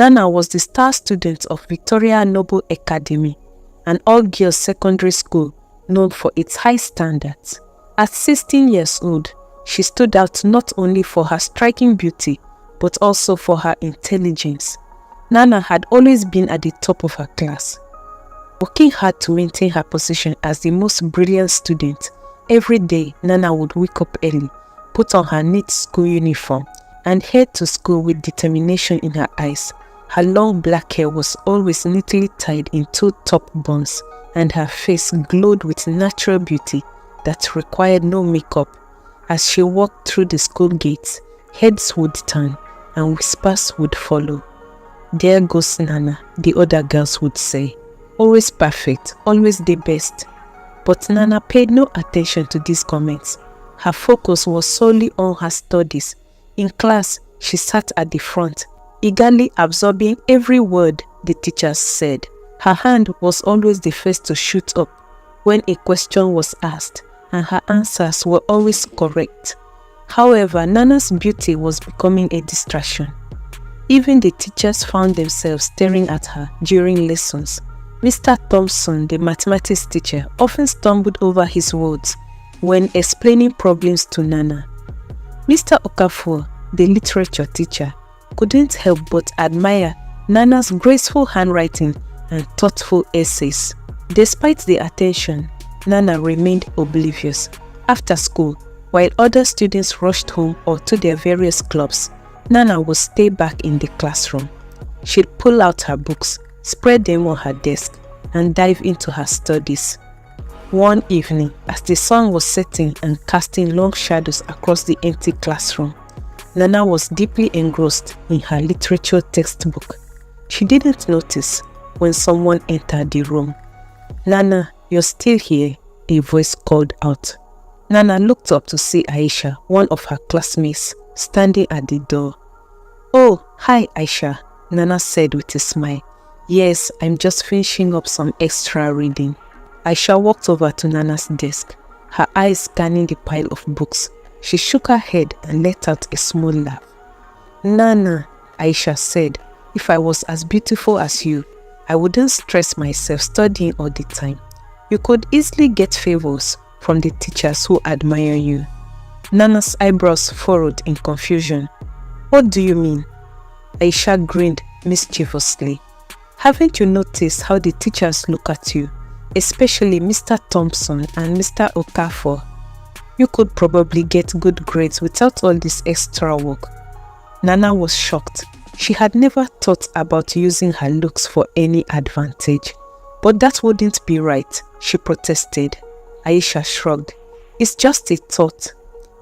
Nana was the star student of Victoria Noble Academy, an all-girls secondary school known for its high standards. At 16 years old, she stood out not only for her striking beauty, but also for her intelligence. Nana had always been at the top of her class. Working hard to maintain her position as the most brilliant student, every day Nana would wake up early, put on her neat school uniform, and head to school with determination in her eyes. Her long black hair was always neatly tied in 2 top buns, and her face glowed with natural beauty that required no makeup. As she walked through the school gates, heads would turn and whispers would follow. "There goes Nana," the other girls would say. "Always perfect, always the best." But Nana paid no attention to these comments. Her focus was solely on her studies. In class, she sat at the front, eagerly absorbing every word the teachers said. Her hand was always the first to shoot up when a question was asked, and her answers were always correct. However, Nana's beauty was becoming a distraction. Even the teachers found themselves staring at her during lessons. Mr. Thompson, the mathematics teacher, often stumbled over his words when explaining problems to Nana. Mr. Okafor, the literature teacher, couldn't help but admire Nana's graceful handwriting and thoughtful essays. Despite the attention, Nana remained oblivious. After school, while other students rushed home or to their various clubs, Nana would stay back in the classroom. She'd pull out her books, spread them on her desk, and dive into her studies. One evening, as the sun was setting and casting long shadows across the empty classroom, Nana was deeply engrossed in her literature textbook. She didn't notice when someone entered the room. "Nana, you're still here," a voice called out. Nana looked up to see Aisha, one of her classmates, standing at the door. "Oh, hi Aisha," Nana said with a smile. "Yes, I'm just finishing up some extra reading." Aisha walked over to Nana's desk, her eyes scanning the pile of books. She shook her head and let out a small laugh. "Nana," Aisha said, "if I was as beautiful as you, I wouldn't stress myself studying all the time. You could easily get favors from the teachers who admire you." Nana's eyebrows furrowed in confusion. "What do you mean?" Aisha grinned mischievously. "Haven't you noticed how the teachers look at you, especially Mr. Thompson and Mr. Okafor? You could probably get good grades without all this extra work." Nana was shocked. She had never thought about using her looks for any advantage. "But that wouldn't be right," she protested. Aisha shrugged. "It's just a thought.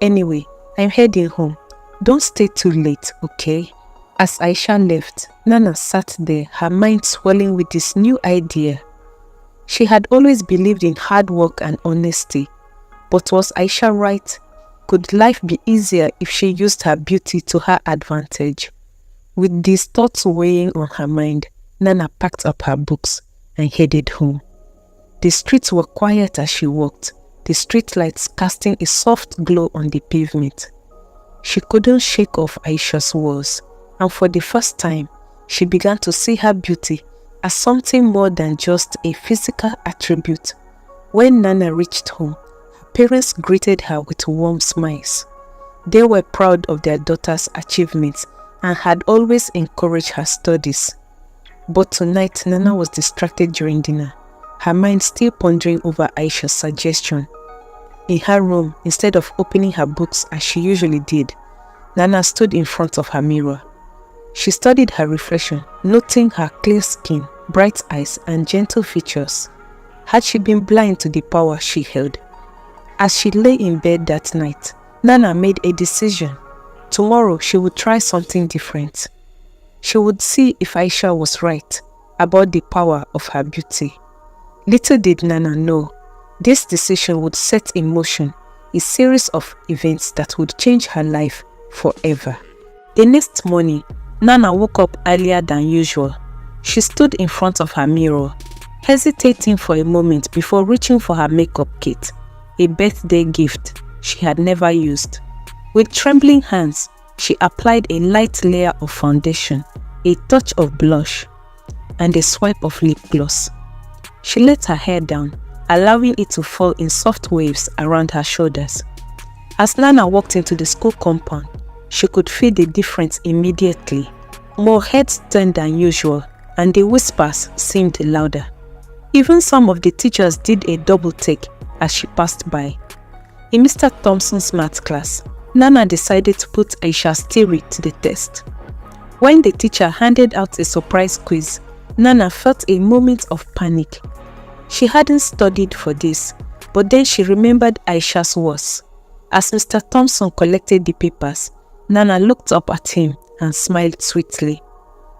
Anyway, I'm heading home. Don't stay too late, okay?" As Aisha left, Nana sat there, her mind swelling with this new idea. She had always believed in hard work and honesty. But was Aisha right? Could life be easier if she used her beauty to her advantage? With these thoughts weighing on her mind, Nana packed up her books and headed home. The streets were quiet as she walked, the streetlights casting a soft glow on the pavement. She couldn't shake off Aisha's words, and for the first time, she began to see her beauty as something more than just a physical attribute. When Nana reached home, her parents greeted her with warm smiles. They were proud of their daughter's achievements and had always encouraged her studies. But tonight, Nana was distracted during dinner, her mind still pondering over Aisha's suggestion. In her room, instead of opening her books as she usually did, Nana stood in front of her mirror. She studied her reflection, noting her clear skin, bright eyes, and gentle features. Had she been blind to the power she held? As she lay in bed that night, Nana made a decision. Tomorrow, she would try something different. She would see if Aisha was right about the power of her beauty. Little did Nana know, this decision would set in motion a series of events that would change her life forever. The next morning, Nana woke up earlier than usual. She stood in front of her mirror, hesitating for a moment before reaching for her makeup kit, a birthday gift she had never used. With trembling hands, she applied a light layer of foundation, a touch of blush, and a swipe of lip gloss. She let her hair down, allowing it to fall in soft waves around her shoulders. As Nana walked into the school compound, she could feel the difference immediately. More heads turned than usual, and the whispers seemed louder. Even some of the teachers did a double take as she passed by. In Mr. Thompson's math class, Nana decided to put Aisha's theory to the test. When the teacher handed out a surprise quiz, Nana felt a moment of panic. She hadn't studied for this, but then she remembered Aisha's words. As Mr. Thompson collected the papers, Nana looked up at him and smiled sweetly.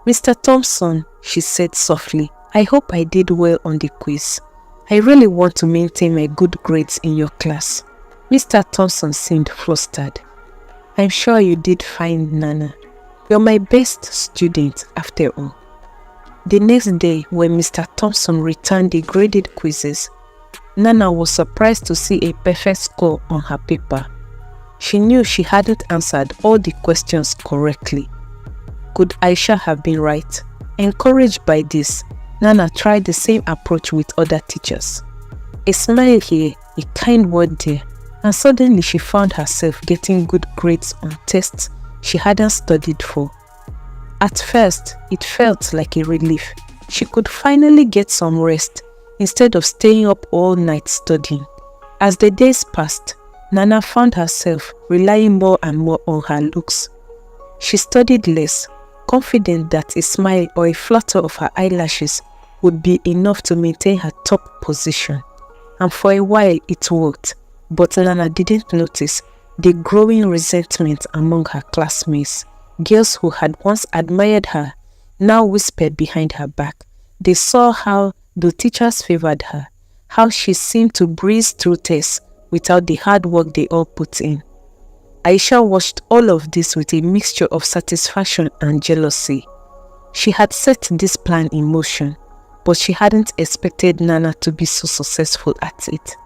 "Mr. Thompson," she said softly, "I hope I did well on the quiz. I really want to maintain my good grades in your class." Mr. Thompson seemed flustered. "I'm sure you did fine, Nana. You're my best student after all." The next day, when Mr. Thompson returned the graded quizzes, Nana was surprised to see a perfect score on her paper. She knew she hadn't answered all the questions correctly. Could Aisha have been right? Encouraged by this, Nana tried the same approach with other teachers. A smile here, a kind word there, and suddenly she found herself getting good grades on tests she hadn't studied for. At first, it felt like a relief. She could finally get some rest instead of staying up all night studying. As the days passed, Nana found herself relying more and more on her looks. She studied less, confident that a smile or a flutter of her eyelashes would be enough to maintain her top position. And for a while it worked, but Nana didn't notice the growing resentment among her classmates. Girls who had once admired her now whispered behind her back. They saw how the teachers favored her, how she seemed to breeze through tests without the hard work they all put in. Aisha watched all of this with a mixture of satisfaction and jealousy. She had set this plan in motion, but she hadn't expected Nana to be so successful at it.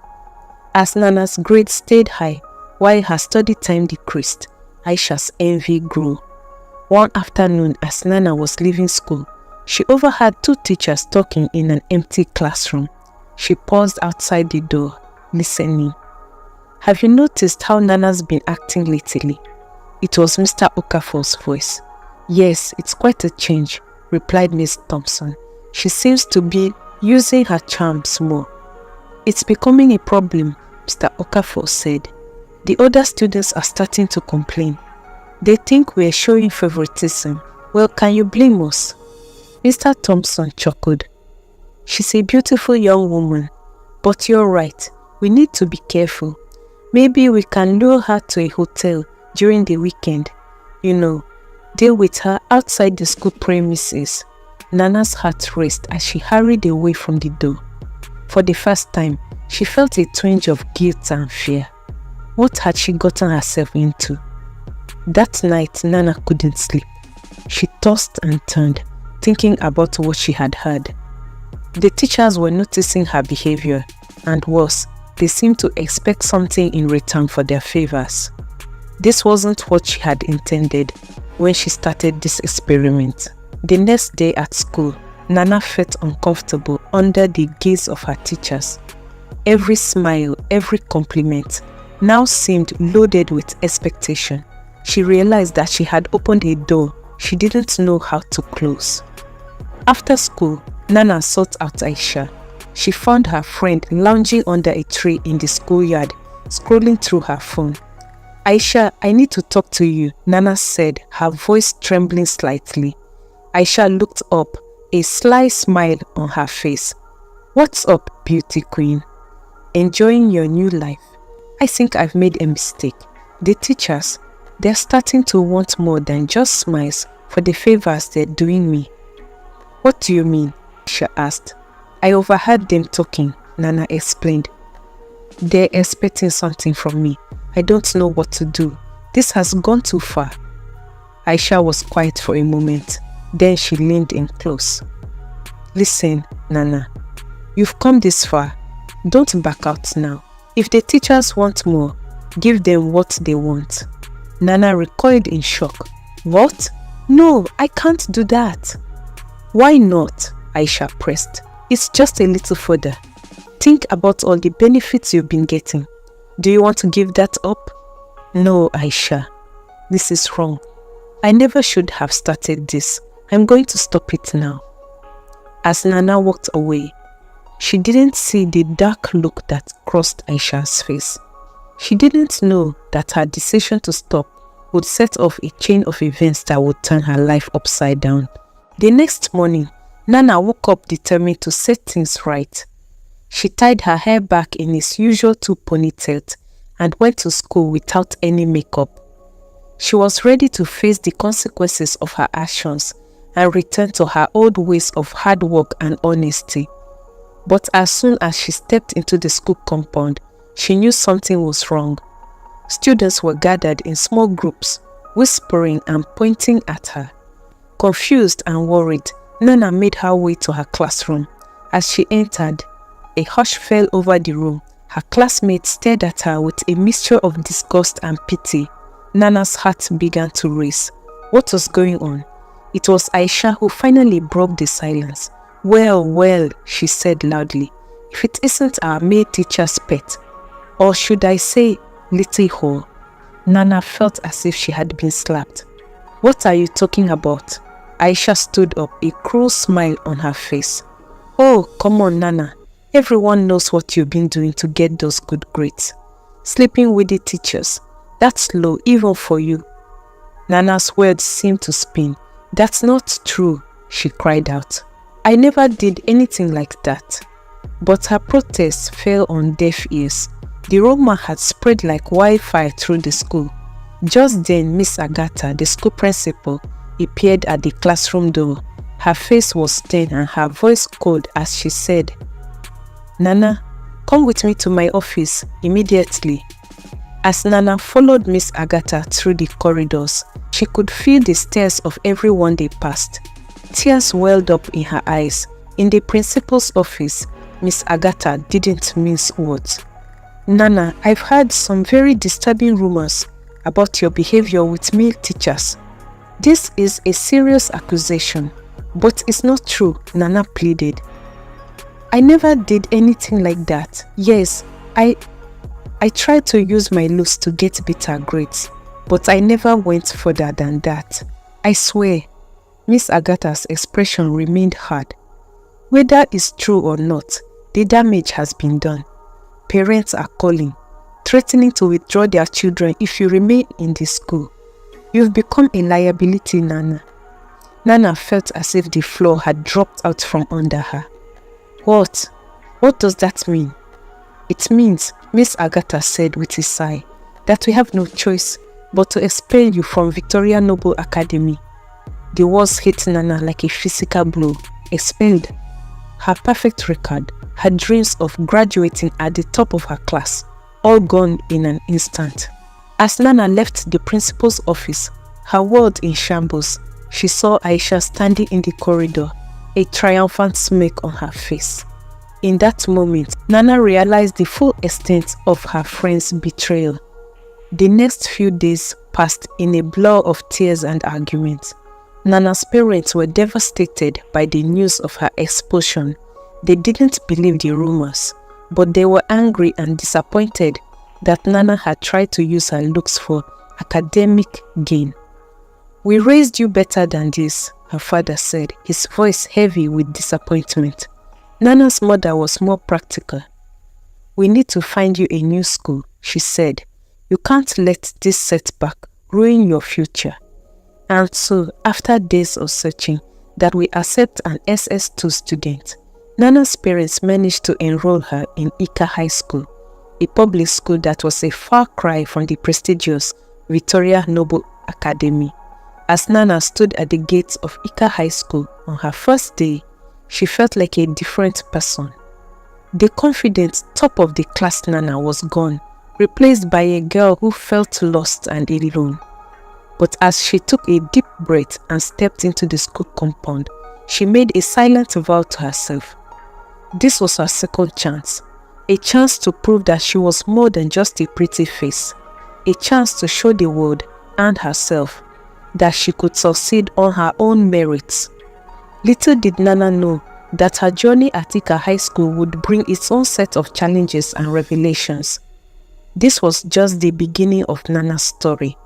As Nana's grades stayed high while her study time decreased, Aisha's envy grew. One afternoon, as Nana was leaving school, she overheard two teachers talking in an empty classroom. She paused outside the door, listening. "Have you noticed how Nana's been acting lately?" It was Mr. Okafor's voice. "Yes, it's quite a change," replied Miss Thompson. "She seems to be using her charms more." "It's becoming a problem," Mr. Okafor said. "The other students are starting to complain. They think we're showing favoritism. Well, can you blame us?" Mr. Thompson chuckled. "She's a beautiful young woman, but you're right. We need to be careful. Maybe we can lure her to a hotel during the weekend. Deal with her outside the school premises." Nana's heart raced as she hurried away from the door. For the first time, she felt a twinge of guilt and fear. What had she gotten herself into? That night, Nana couldn't sleep. She tossed and turned, thinking about what she had heard. The teachers were noticing her behavior, and worse, they seemed to expect something in return for their favors. This wasn't what she had intended when she started this experiment. The next day at school, Nana felt uncomfortable under the gaze of her teachers. Every smile, every compliment now seemed loaded with expectation. She realized that she had opened a door she didn't know how to close. After school, Nana sought out Aisha. She found her friend lounging under a tree in the schoolyard, scrolling through her phone. "Aisha, I need to talk to you," Nana said, her voice trembling slightly. Aisha looked up, a sly smile on her face. "What's up, beauty queen? Enjoying your new life?" "I think I've made a mistake. The teachers, they're starting to want more than just smiles for the favors they're doing me." "What do you mean?" Aisha asked. "I overheard them talking," Nana explained. "They're expecting something from me. I don't know what to do. This has gone too far." Aisha was quiet for a moment. Then she leaned in close. "Listen, Nana. You've come this far. Don't back out now. If the teachers want more, give them what they want." Nana recoiled in shock. "What? "No, I can't do that." "Why not?" Aisha pressed. "It's just a little further. Think about all the benefits you've been getting. Do you want to give that up?" "No, Aisha. This is wrong. I never should have started this. I'm going to stop it now." As Nana walked away, she didn't see the dark look that crossed Aisha's face. She didn't know that her decision to stop would set off a chain of events that would turn her life upside down. The next morning, Nana woke up determined to set things right. She tied her hair back in its usual two ponytails and went to school without any makeup. She was ready to face the consequences of her actions and return to her old ways of hard work and honesty. But as soon as she stepped into the school compound, she knew something was wrong. Students were gathered in small groups, whispering and pointing at her. Confused and worried, Nana made her way to her classroom. As she entered, a hush fell over the room. Her classmates stared at her with a mixture of disgust and pity. Nana's heart began to race. What was going on? It was Aisha who finally broke the silence. Well, she said loudly. "If it isn't our male teacher's pet, or should I say, little whore." Nana felt as if she had been slapped. "What are you talking about?" Aisha stood up, a cruel smile on her face. "Oh, come on, Nana. Everyone knows what you've been doing to get those good grades. Sleeping with the teachers. That's low even for you." Nana's words seemed to spin. "That's not true," she cried out. "I never did anything like that." But her protest fell on deaf ears. The rumor had spread like wildfire through the school. Just then, Miss Agatha, the school principal, appeared at the classroom door. Her face was stern and her voice cold as she said, "Nana, come with me to my office immediately." As Nana followed Miss Agatha through the corridors, she could feel the stares of everyone they passed. Tears welled up in her eyes. In the principal's office, Miss Agatha didn't mince words. "Nana, I've heard some very disturbing rumors about your behavior with male teachers. This is a serious accusation, but it's not true," Nana pleaded. "I never did anything like that. Yes, I tried to use my looks to get better grades, but I never went further than that. I swear." Miss Agatha's expression remained hard. "Whether it's true or not, the damage has been done. Parents are calling, threatening to withdraw their children if you remain in the school. You've become a liability, Nana." Nana felt as if the floor had dropped out from under her. What? What does that mean?" "It means," Miss Agatha said with a sigh, "that we have no choice but to expel you from Victoria Noble Academy." The words hit Nana like a physical blow. Expelled. Her perfect record, her dreams of graduating at the top of her class, all gone in an instant. As Nana left the principal's office, her world in shambles, she saw Aisha standing in the corridor, a triumphant smirk on her face. In that moment, Nana realized the full extent of her friend's betrayal. The next few days passed in a blur of tears and arguments. Nana's parents were devastated by the news of her expulsion. They didn't believe the rumors, but they were angry and disappointed that Nana had tried to use her looks for academic gain. "We raised you better than this," her father said, his voice heavy with disappointment. Nana's mother was more practical. "We need to find you a new school," she said. "You can't let this setback ruin your future." And so, after days of searching, that we accept an SS2 student, Nana's parents managed to enroll her in Ika High School, a public school that was a far cry from the prestigious Victoria Noble Academy. As Nana stood at the gates of Ika High School on her first day, she felt like a different person. The confident top of the class Nana was gone, replaced by a girl who felt lost and alone. But as she took a deep breath and stepped into the school compound, she made a silent vow to herself. This was her second chance, a chance to prove that she was more than just a pretty face, a chance to show the world and herself that she could succeed on her own merits. Little did Nana know that her journey at Ika High School would bring its own set of challenges and revelations. This was just the beginning of Nana's story.